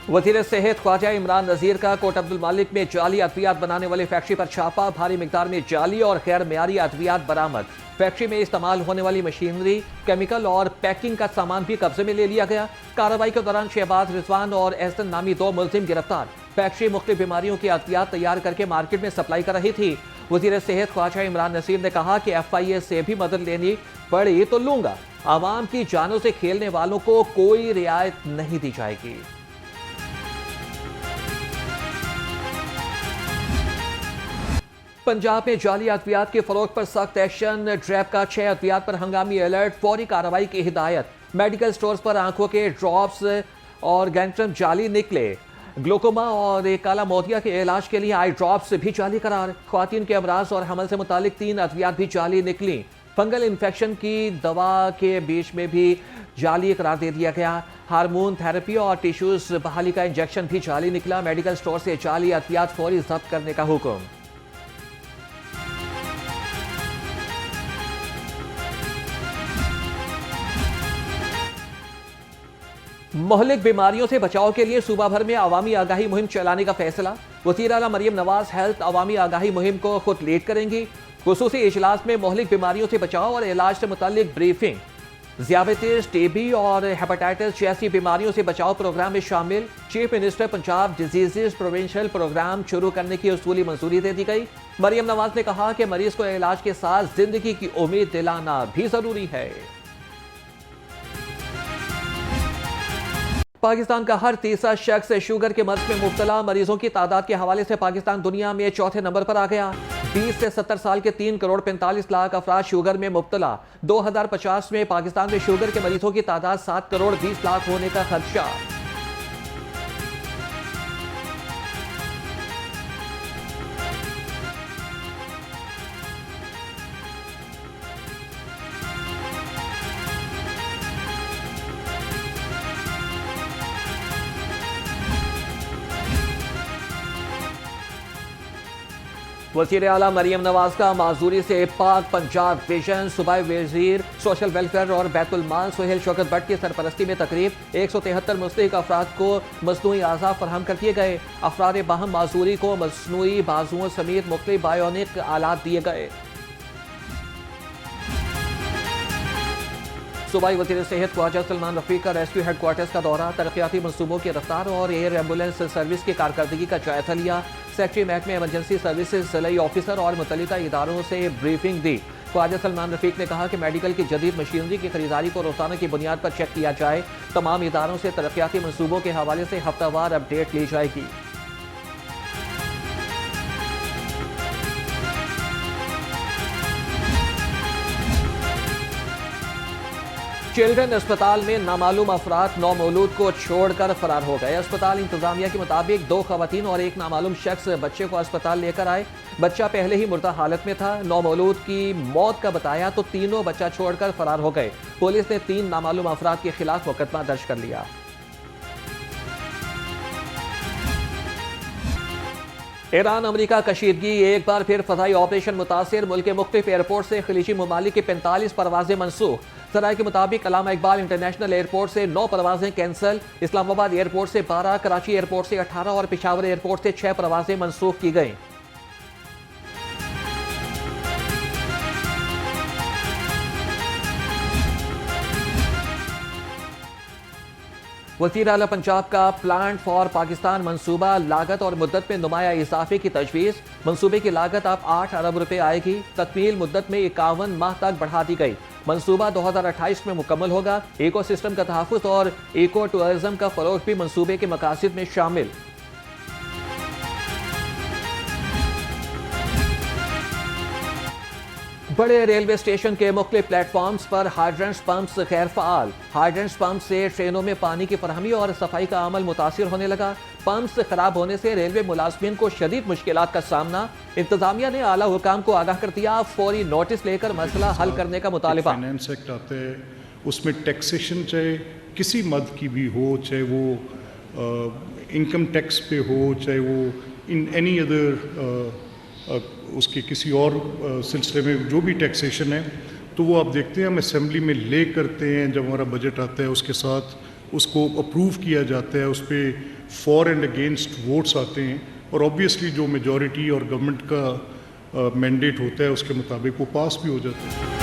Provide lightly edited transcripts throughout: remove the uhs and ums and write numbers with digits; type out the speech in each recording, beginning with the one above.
वज़ीर सेहत ख्वाजा इमरान नज़ीर का कोट अब्दुल मालिक में जाली अद्वियात बनाने वाली फैक्ट्री पर छापा। भारी मिकदार में जाली और गैर मेयारी अद्वियात बरामद। फैक्ट्री में इस्तेमाल होने वाली मशीनरी, केमिकल और पैकिंग का सामान भी कब्जे में ले लिया गया। कार्रवाई के दौरान शहबाज रिजवान और एहसन नामी 2 मुलजिम गिरफ्तार। फैक्ट्री मुख्तलिफ बीमारियों की अद्वियात तैयार करके मार्केट में सप्लाई कर रही थी। वज़ीर सेहत ख्वाजा इमरान नज़ीर ने कहा कि FIA से भी मदद लेनी पड़ी तो लूंगा। आवाम की जानों से खेलने वालों को कोई रियायत नहीं दी जाएगी। पंजाब में जाली अद्वियात के फरोख्त पर सख्त एक्शन। ड्रैप का 6 अद्वियात पर हंगामी अलर्ट, फौरी कार्रवाई की हिदायत। मेडिकल स्टोर्स पर आंखों के ड्रॉप्स और गैंट्रम जाली निकले। ग्लोकोमा और काला मोतिया के इलाज के लिए आई ड्रॉप्स भी जाली करार। ख्वातीन के अमराज और हमल से मुतालिक 3 अद्वियात भी जाली निकली। फंगल इन्फेक्शन की दवा के बीच में भी जाली करार दे दिया गया। हार्मोन थेरेपी और टिश्यूज बहाली का इंजेक्शन भी जाली निकला। मेडिकल स्टोर से जाली अद्वियात फौरी जब्त करने का हुक्म। मोहलिक बीमारियों से बचाव के लिए सूबा भर में अवामी आगाही मुहिम चलाने का फैसला। वज़ीर आला मरियम नवाज हेल्थ अवामी आगाही मुहिम को खुद लीड करेंगी। खुसूसी इजलास में मोहलिक बीमारियों से बचाव और इलाज से मुताल्लिक ब्रीफिंग। ज़ियाबतीस, टीबी और हेपेटाइटिस जैसी बीमारियों से बचाव प्रोग्राम में शामिल। Chief minister Punjab diseases prevention programme शुरू करने की उसूली मंजूरी दे दी गई। मरियम नवाज ने कहा कि मरीज को इलाज के साथ जिंदगी की उम्मीद दिलाना भी जरूरी है। पाकिस्तान का हर तीसरा शख्स शुगर के मर्ज में मुब्तला। मरीजों की तादाद के हवाले से पाकिस्तान दुनिया में चौथे नंबर पर आ गया। 20 से 70 साल के 3 करोड़ 45 लाख अफराद शुगर में मुब्तला। 2050 में पाकिस्तान में शुगर के मरीजों की तादाद 7 करोड़ 20 लाख होने का खदशा। वज़ीर आला मरियम नवाज का माजूरी से पाक पंजाब विजन सूबाई वज़ीर सोशल वेलफेयर और बैतुल माल सुहेल शौकत भट्ट की सरपरस्ती में तकरीब। 173 मुस्तहिक अफराद को मसनूई आज़ा फराहम कर दिए गए। अफराद बाहम माजूरी को मसनूई बाजुओं समेत मुख्तलिफ बायोनिक आलात दिए गए। सूबाई वज़ीर सेहत ख्वाजा सलमान रफीक का रेस्क्यू हेडक्वार्टर्स का दौरा। तरक्याती मनसूबों की रफ्तार और एयर एम्बुलेंस सर्विस की कारकर्दगी का जायजा लिया। सेक्रेटरी महकमे इमरजेंसी सर्विसेज ज़िलाई ऑफिसर और मुतल्लिका इदारों से ब्रीफिंग दी। ख्वाजा सलमान रफीक ने कहा कि मेडिकल की जदीद मशीनरी की खरीदारी को रोजाना की बुनियाद पर चेक किया जाए। तमाम इदारों से तरक्याती मनसूबों के हवाले से हफ्तावार अपडेट ली जाएगी। चिल्ड्रन अस्पताल में नामालूम अफराद 9 मौलूद को छोड़कर फरार हो गए। अस्पताल इंतजामिया के मुताबिक 2 खवातीन और एक नामालूम शख्स बच्चे को अस्पताल लेकर आए। बच्चा पहले ही मुर्दा हालत में था। 9 मौलूद की मौत का बताया तो तीनों बच्चा छोड़कर फरार हो गए। पुलिस ने 3 नामालूम अफराद के खिलाफ मुकदमा दर्ज कर लिया। ईरान अमरीका कशीदगी, एक बार फिर फजाई ऑपरेशन मुतासिर। मुल्क के मुख्तलिफ एयरपोर्ट से खलीजी ममालिक की 45 परवाजें मनसूख। सराय के मुताबिक अल्लामा इकबाल इंटरनेशनल एयरपोर्ट से 9 परवाजें कैंसिल। इस्लामाबाद एयरपोर्ट से 12, कराची एयरपोर्ट से 18 और पेशावर एयरपोर्ट से 6 परवाजें मनसूख की गई। वज़ीर आला पंजाब का प्लान फॉर पाकिस्तान मंसूबा, लागत और मुद्दत में नुमाया इजाफे की तजवीज़। मंसूबे की लागत अब 8 अरब रुपए आएगी। तकमील मुद्दत में 51 माह तक बढ़ा दी गई। मंसूबा 2028 में मुकम्मल होगा। इको सिस्टम का तहफ़्फ़ुज़ और इको टूरिज्म का फ़रोग़ भी मंसूबे के मकासद में शामिल। बड़े रेलवे स्टेशन के मुख्तलिफ प्लेटफॉर्म्स पर हाइड्रेंट्स पंप्स गैर फ़ाल। हाइड्रेंट्स पंप से ट्रेनों में पानी की फरहमी और सफाई का अमल मुतासिर होने लगा। पंप्स खराब होने से रेलवे मुलाजमीन को शदीद मुश्किलात का सामना। इंतजामिया ने आला हुकाम को आगाह कर दिया। फौरी नोटिस लेकर मसला हल करने का मुतालिबा। फाइनेंस एक्ट आता है, उसमें टैक्सेशन चाहे किसी मद की भी हो, चाहे वो इनकम टैक्स पे हो, चाहे वो इन एनी अदर उसके किसी और सिलसिले में जो भी टैक्सेशन है, तो वो आप देखते हैं हम असेंबली में ले करते हैं। जब हमारा बजट आता है उसके साथ उसको अप्रूव किया जाता है, उस पर फॉर एंड अगेंस्ट वोट्स आते हैं और ऑब्वियसली जो मेजॉरिटी और गवर्नमेंट का मैंडेट होता है उसके मुताबिक वो पास भी हो जाता है।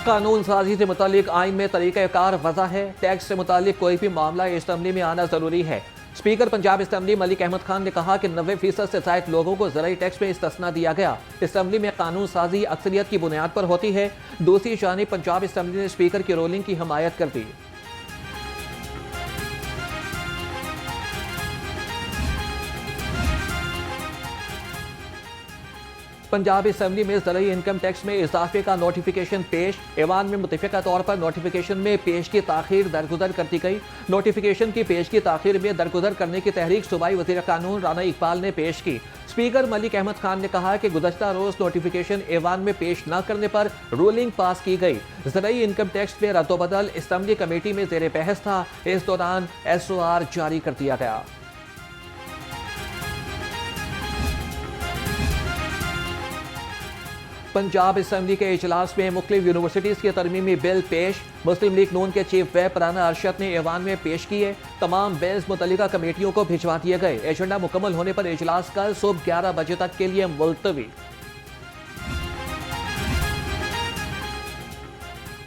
कानून साजी से मुतालिक आइन में तरीक़ाकार वज़ा है। टैक्स से मुतालिक कोई भी मामला असम्बली में आना ज़रूरी है। स्पीकर पंजाब असम्बली मलिक अहमद खान ने कहा कि 90% से ज़ायद लोगों को ज़राई टैक्स में इस्तिस्ना दिया गया। असम्बली में कानून साजी अक्सरियत की बुनियाद पर होती है। दूसरी जानिब पंजाब असम्बली ने स्पीकर की रोलिंग की हमायत कर दी। पंजाब असम्बली में ज़रूरी इनकम टैक्स में इजाफे का नोटिफिकेशन पेश। ऐवान में मुतफ़िका तौर पर नोटिफिकेशन में पेश की ताख़ीर दरगुजर कर दी गई। नोटिफिकेशन की पेश की ताख़ीर में दरगुजर करने की तहरीक सूबाई वज़ीर कानून राना इकबाल ने पेश की। स्पीकर मलिक अहमद खान ने कहा कि गुज़श्ता रोज़ नोटिफिकेशन ऐवान में पेश न करने पर रूलिंग पास की गई। ज़रूरी इनकम टैक्स में रद्दोबदल असम्बली कमेटी में ज़ेर बहस था। इस दौरान SOR जारी कर दिया गया। पंजाब असम्बली के इजलास में मुख्तलिफ यूनिवर्सिटीज़ के तरमीमी बिल पेश। मुस्लिम लीग नून के चीफ व्हिप राना अरशद ने ऐवान में पेश किए। तमाम बिल्स मुतल्लिका कमेटियों को भिजवा दिए गए। एजेंडा मुकम्मल होने पर इजलास कल सुबह 11 बजे तक के लिए मुलतवी।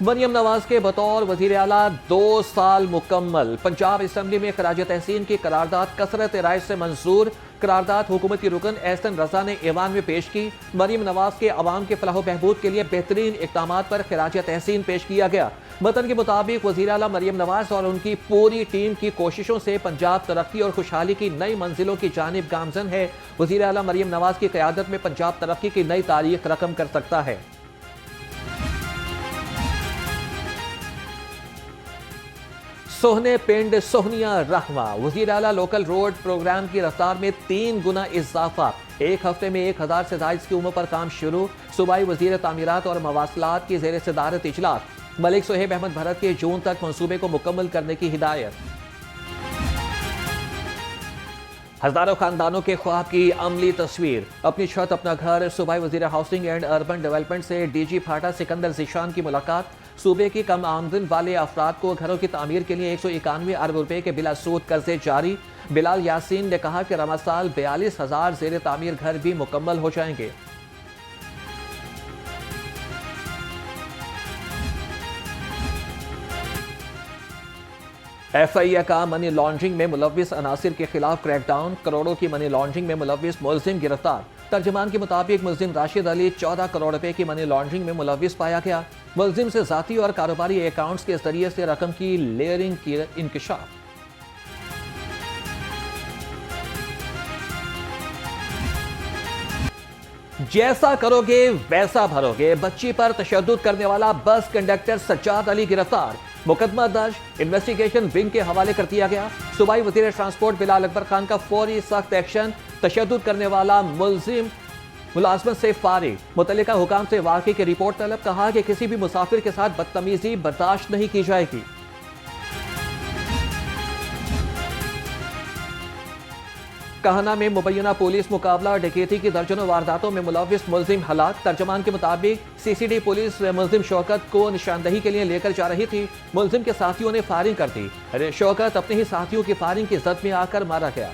मरियम नवाज के बतौर वजीर आला 2 साल मुकम्मल। पंजाब असम्बली में खराज तहसीन की करारदाद कसरत राय से मंजूर। करारदाद हुकूमत की रुकन एहसन रजा ने ऐवान में पेश की। मरियम नवाज के अवाम के फलाह बहबूद के लिए बेहतरीन इक़दाम पर खराज तहसीन पेश किया गया। मतन के मुताबिक वज़ीर आला मरियम नवाज और उनकी पूरी टीम की कोशिशों से पंजाब तरक्की और खुशहाली की नई मंजिलों की जानिब गामजन है। वज़ीर आला मरियम नवाज की क़यादत में पंजाब तरक्की की नई तारीख रकम कर सकता है। सोहने पिंड सोहनिया रहमा। वज़ीर आला लोकल रोड प्रोग्राम की रफ्तार में 3 गुना इजाफा। एक हफ्ते में 1000 से ज़ायद स्कीमों पर काम शुरू। सूबाई वज़ीर तामीरात और मवासलात की ज़ेर सदारत इजलास। मलिक सोहेब अहमद भरत के जून तक मंसूबे को मुकम्मल करने की हिदायत। हजारों खानदानों के ख्वाब की अमली तस्वीर। अपनी छत अपना घर। सूबाई वज़ीर हाउसिंग एंड अर्बन डेवलपमेंट से DG फाटा सिकंदर ज़ीशान की मुलाकात। सूबे की कम आमदन वाले अफराद को घरों की तामीर के लिए 191 अरब रुपए के बिला सूद कर्जे जारी। बिलाल यासीन ने कहा कि रमज़ान 42,000 ज़ेर तामीर घर भी मुकम्मल हो जाएंगे। FIA का मनी लॉन्ड्रिंग में मुलव्विस अनासिर के खिलाफ क्रैकडाउन। करोड़ों की मनी लॉन्ड्रिंग में मुलव्विस मुलजिम गिरफ्तार। तर्जमान के मुताबिक मुलजिम राशिद अली 14 करोड़ रुपए की मनी लॉन्ड्रिंग में मुलव्विस पाया गया। मुलजिम से जाती और कारोबारी अकाउंट्स के जरिए से रकम की लेयरिंग की इंकशाफ। जैसा करोगे वैसा भरोगे। बच्ची पर तशद्दुद करने वाला बस कंडक्टर सज्जाद अली गिरफ्तार। मुकदमा दर्ज। इन्वेस्टिगेशन विंग के हवाले कर दिया गया। सूबाई वज़ीर ट्रांसपोर्ट बिलाल अकबर खान का फौरी सख्त एक्शन। तशद्दुद करने वाला मुलजिम मुलाजमत से फारिग। मुतल्लिका हुकाम से वाक़ई की रिपोर्ट तलब। कहा कि किसी भी मुसाफिर के साथ बदतमीजी बर्दाश्त नहीं की जाएगी। कहना में मुबैना पुलिस मुकाबला डकैती की दर्जनों वारदातों में मुलव्विस मुलजिम हलाक। तर्जमान के मुताबिक CCD पुलिस मुलजिम शौकत को निशानदही के लिए लेकर जा रही थी। मुलजिम के साथियों ने फायरिंग कर दी। अरे शौकत अपने ही साथियों की फायरिंग की जद में आकर मारा गया।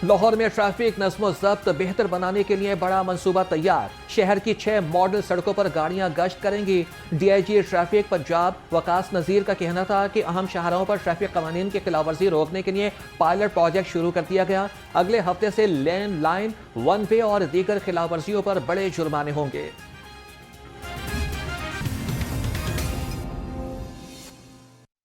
लाहौर में ट्रैफिक नज़्म ज़ब्त बेहतर बनाने के लिए बड़ा मंसूबा तैयार। शहर की 6 मॉडल सड़कों पर गाड़ियां गश्त करेंगी। DIG ट्रैफिक पंजाब वकास नज़ीर का कहना था कि अहम शाहराहों पर ट्रैफिक कवानीन की खिलाफवर्जी रोकने के लिए पायलट प्रोजेक्ट शुरू कर दिया गया। अगले हफ्ते से लेन लाइन 1 वे और दीगर खिलाफवर्जियों पर बड़े जुर्माने होंगे।